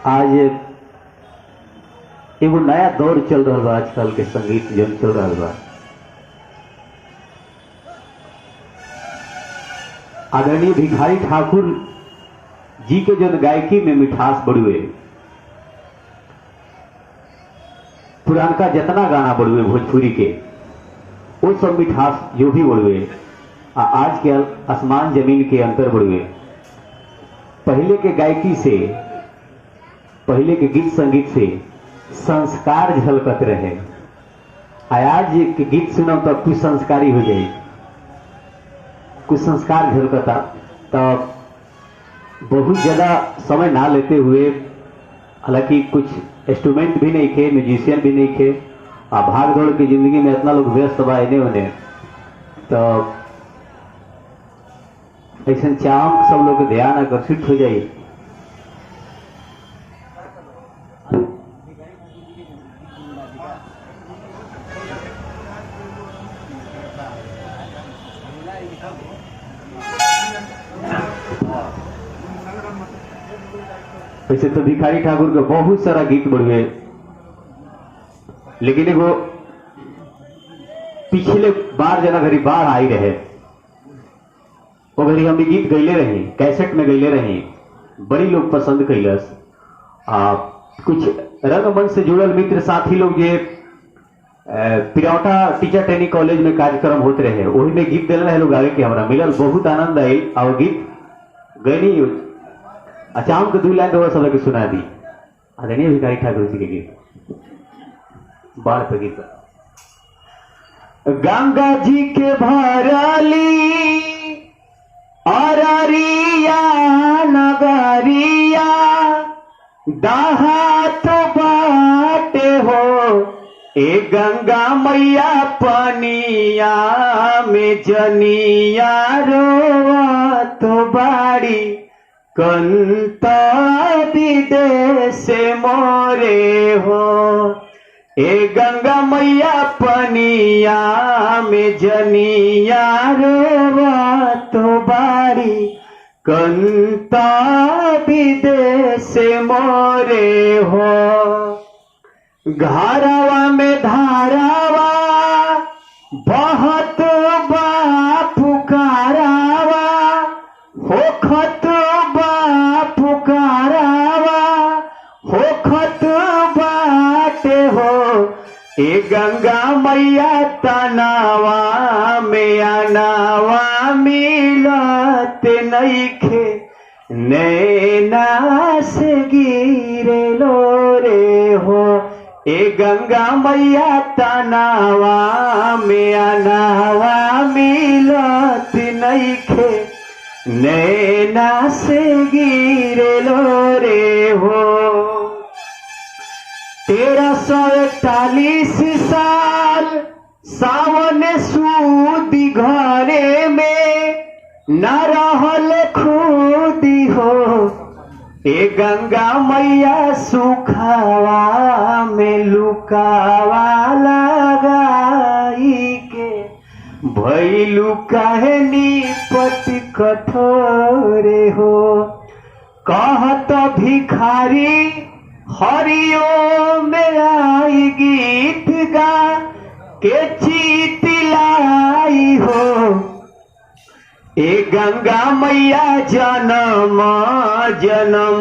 आज एगो नया दौर चल रहा बा। आजकल के संगीत जो चल रहा बा, आदरणीय भिखारी ठाकुर जी के जो गायकी में मिठास बढ़ुए, पुरानका जितना गाना बढ़ुए भोजपुरी के, वो सब मिठास जो भी बढ़ुए, आज के आसमान जमीन के अंतर बढ़ुए। पहले के गायकी से, पहले के गीत संगीत से संस्कार झलकत रहे। आज के गीत सुनो तो कुछ संस्कारी हो जाए, कुछ संस्कार झलकता। तो बहुत ज्यादा समय ना लेते हुए, हालांकि कुछ इंस्ट्रूमेंट भी नहीं थे, म्यूजिशियन भी नहीं थे, भाग दौड़ की जिंदगी में इतना लोग व्यस्त बा इन्हें उन्हें, तो ऐसा चाह सब लोग ध्यान आकर्षित हो जाए। वैसे तो भिखारी ठाकुर के बहुत सारा गीत बढ़े, लेकिन एगो पिछले बार जना घड़ी बाढ़ आई रहे, वो घड़ी हम गीत गईले रही, कैसेट में गईले रही, बड़ी लोग पसंद कैलस। कुछ रंगमंच से जुड़ल मित्र साथी लोग जे पिरौटा टीचर ट्रेनिंग कॉलेज में कार्यक्रम होते रहे, वही में गीत दिल रहे लोग आगे के हमरा मिलल, बहुत आनंद आई। और गीत गई अच्छा हमको 2 लाइन तो सब के सुना दी। आदरणीय भिखारी ठाकुर जी के गीत, बाढ़ पे गीत। गंगा जी के भरली अररिया नगरिया, दाहात बाटे हो ए गंगा मैया पनिया में जनिया रोवत बाड़ी, कंता विदेश मोरे हो ए गंगा मैया पनिया में जनिया रोवत बाड़ी, कंता विदेश मोरे हो। घरवा में धारावा बहुत बा पुकारावा, होखत बा पुकारावा, होखत बाटे हो ए गंगा मैया तनावा में अनावा मिलत नइखे, नैना से गिरे लो रे हो ए गंगा मैया तनावा में अनावा मिलत नइखे, नैना से गिरे लो रे हो। 1341 साल सावन सूदी घरे में न रहल खुदी हो ए गंगा मैया सुखावा में लुकावा लगाई के, भैलू काहे निपट कठोरे हो। कहत भिखारी हरिओ में आई गीत गा के चितलाई हो ए गंगा मैया जन्म जन्म